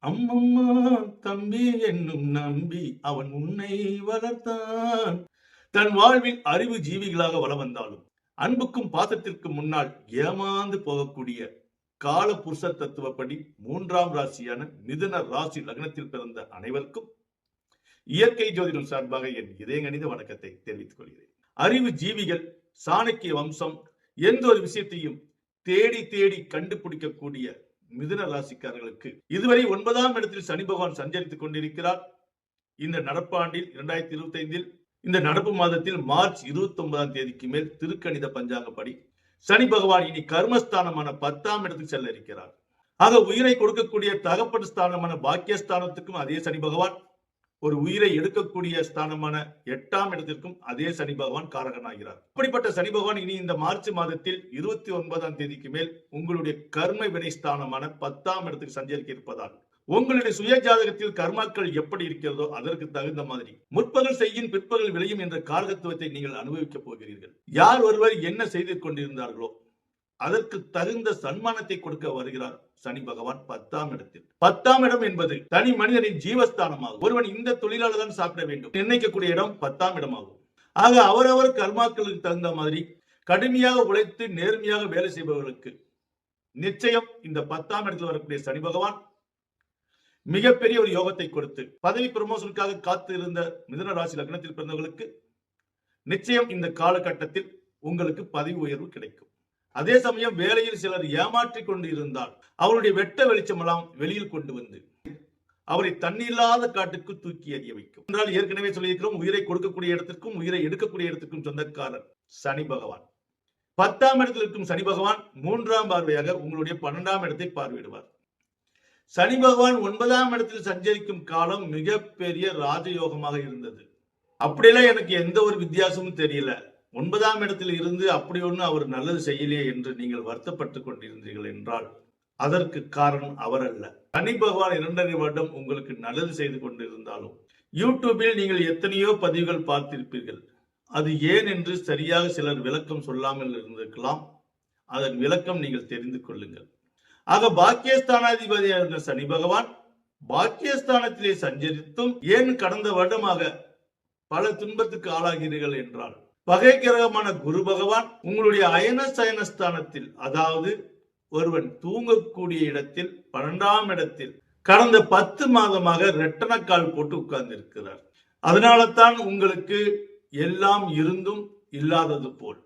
அம்மம்மா தம்பி என்னும் நம்பி அவன் உன்னை வளர்த்தான். தன் வாழ்வில் அறிவு ஜீவிகளாக வலம் வந்தாலும் அன்புக்கும் பாசத்திற்கும் முன்னால் ஏமாந்து போகக்கூடிய கால புருஷ தத்துவப்படி மூன்றாம் ராசியான மிதுன ராசி லக்னத்தில் பிறந்த அனைவருக்கும் இயற்கை ஜோதிடம் சார்பாக என் இதயங்கணித வணக்கத்தை தெரிவித்துக் கொள்கிறேன். அறிவு ஜீவிகள், சாணக்கிய வம்சம், எந்த ஒரு விஷயத்தையும் தேடி தேடி கண்டுபிடிக்கக்கூடிய மிதுன ராசிக்காரர்களுக்கு இதுவரை 9ஆம் இடத்தில் சனி பகவான் சஞ்சரித்துக் கொண்டிருக்கிறார். இந்த நடப்பாண்டில் 2025 இந்த நடப்பு மாதத்தில் மார்ச் 29ஆம் தேதிக்கு மேல் திருக்கணித பஞ்சாங்கப்படி சனி பகவான் இனி கர்மஸ்தானமான 10ஆம் இடத்துக்கு செல்ல இருக்கிறார். ஆக உயிரை கொடுக்கக்கூடிய தகப்பன் ஸ்தானமான பாக்கியஸ்தானத்துக்கும் அதே சனி பகவான், ஒரு உயிரை எடுக்கக்கூடிய ஸ்தானமான 8ஆம் இடத்திற்கும் அதே சனி பகவான் காரகனாகிறார். அப்படிப்பட்ட சனி பகவான் இனி இந்த மார்ச் மாதத்தில் 29ஆம் தேதிக்கு மேல் உங்களுடைய கர்ம வினை ஸ்தானமான 10ஆம் இடத்துக்கு சஞ்சரிக்க இருப்பதால் உங்களுடைய சுய ஜாதகத்தில் கர்மாக்கள் எப்படி இருக்கிறதோ அதற்கு தகுந்த மாதிரி முற்பகல் செய்யும் பிற்பகல் விளையும் என்ற காரகத்துவத்தை நீங்கள் அனுபவிக்கப் போகிறீர்கள். யார் ஒருவர் என்ன செய்து கொண்டிருந்தார்களோ அதற்கு தகுந்த சன்மானத்தை கொடுக்க வருகிறார் சனி பகவான் 10ஆம் இடத்தில். 10ஆம் இடம் என்பது தனி மனிதனின் ஜீவஸ்தானமாகும். ஒருவன் இந்த தொழிலாளர் தான் சாப்பிட வேண்டும் நிர்ணயிக்கக்கூடிய இடம் 10ஆம் இடமாகும். ஆக அவரவர் கர்மாக்களுக்கு தகுந்த மாதிரி கடுமையாக உழைத்து நேர்மையாக வேலை செய்பவர்களுக்கு நிச்சயம் இந்த 10ஆம் இடத்தில் வரக்கூடிய சனி பகவான் மிகப்பெரிய ஒரு யோகத்தை கொடுத்து பதவி ப்ரமோஷனுக்காக காத்து இருந்த மிதுன ராசி லக்னத்தில் பிறந்தவர்களுக்கு நிச்சயம் இந்த காலகட்டத்தில் உங்களுக்கு பதவி உயர்வு கிடைக்கும். அதே சமயம் வேலையில் சிலர் ஏமாற்றிக் கொண்டு இருந்தால் அவருடைய வெட்ட வெளிச்சமெல்லாம் வெளியில் கொண்டு வந்து அவரை தண்ணில்லாத காட்டுக்கு தூக்கி எறிய வைக்கும். என்றால் ஏற்கனவே சொல்லியிருக்கிறோம், உயிரை கொடுக்கக்கூடிய இடத்திற்கும் உயிரை எடுக்கக்கூடிய இடத்திற்கும் சொந்தக்காரர் சனி பகவான். 10ஆம் இடத்தில் இருக்கும் சனி பகவான் 3ஆம் பார்வையாக உங்களுடைய 12ஆம் இடத்தை பார்வையிடுவார். சனி பகவான் 9ஆம் இடத்தில் சஞ்சரிக்கும் காலம் மிகப்பெரிய ராஜயோகமாக இருந்தது. அப்படியெல்லாம் எனக்கு எந்த ஒரு வித்தியாசமும் தெரியல, 9ஆம் இடத்தில் இருந்து அப்படி ஒண்ணு அவர் நல்லது செய்யலையே என்று நீங்கள் வருத்தப்பட்டுக் கொண்டிருந்தீர்கள் என்றால் அதற்கு காரணம் அவர் அல்ல. சனி பகவான் 2.5 வருடம் உங்களுக்கு நல்லது செய்து கொண்டிருந்தாலும் யூடியூபில் நீங்கள் எத்தனையோ பதிவுகள் பார்த்திருப்பீர்கள். அது ஏன் என்று சரியாக சிலர் விளக்கம் சொல்லாமல் இருந்திருக்கலாம். அதன் விளக்கம் நீங்கள் தெரிந்து கொள்ளுங்கள். ஆக பாக்கியஸ்தானாதிபதியான சனி பகவான் பாக்கியஸ்தானத்திலே சஞ்சரித்தும் ஏன் கடந்த வருடமாக பல துன்பத்துக்கு ஆளாகிறீர்கள் என்றால் பகை கிரகமான குரு பகவான் உங்களுடைய அயன சயனஸ்தானத்தில், அதாவது ஒருவன் தூங்கக்கூடிய இடத்தில் 12ஆம் இடத்தில் கடந்த 10 மாதமாக ரெட்டனக்கால் போட்டு உட்கார்ந்து இருக்கிறார். அதனால தான் உங்களுக்கு எல்லாம் இருந்தும் இல்லாதது போல்